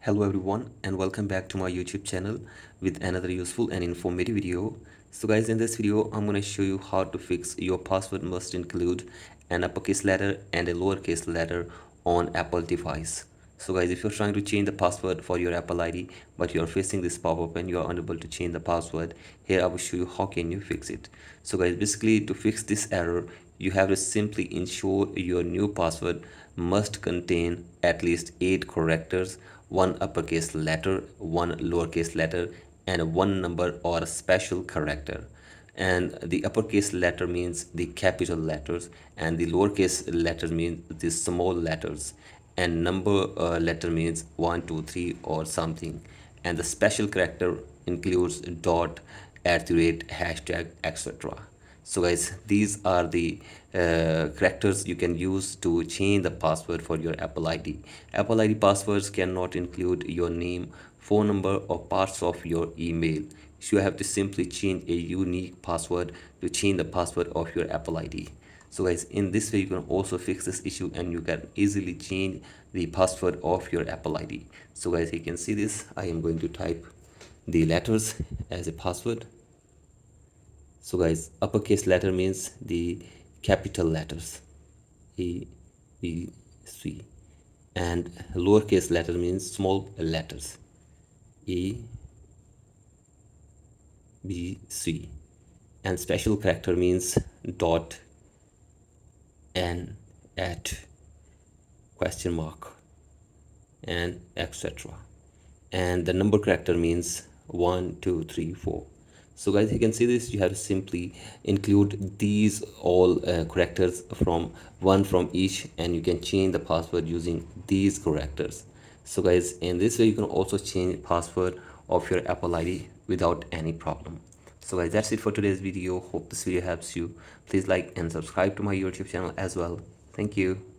Hello everyone and welcome back to my YouTube channel with another useful and informative video. So guys, in this video I'm going to show you how to fix your password must include an uppercase letter and a lowercase letter on Apple device. So guys, if you're trying to change the password for your Apple ID but you're facing this pop-up and you're unable to change the password, here I will show you how can you fix it. So guys, basically to fix this error you have to simply ensure your new password must contain at least 8 characters, one uppercase letter, one lowercase letter, and one number or a special character. And the uppercase letter means the capital letters, and the lowercase letter means the small letters, and number letter means 1, 2, 3 or something. And the special character includes dot, at the rate, hashtag, etc. So guys, these are the characters you can use to change the password for your Apple ID. Apple ID passwords cannot include your name, phone number or parts of your email. So you have to simply change a unique password to change the password of your Apple ID. So guys, in this way you can also fix this issue and you can easily change the password of your Apple ID. So guys, you can see this. I am going to type the letters as a password. So guys, uppercase letter means the capital letters A, B, C, and lowercase letter means small letters A, B, C, and special character means dot, N, at, question mark, and etc. And the number character means 1, 2, 3, 4. So guys, you can see this. You have to simply include these all characters from each, and you can change the password using these characters. So guys, in this way you can also change password of your Apple ID without any problem. So guys, that's it for today's video. Hope this video helps you. Please like and subscribe to my YouTube channel as well. Thank you.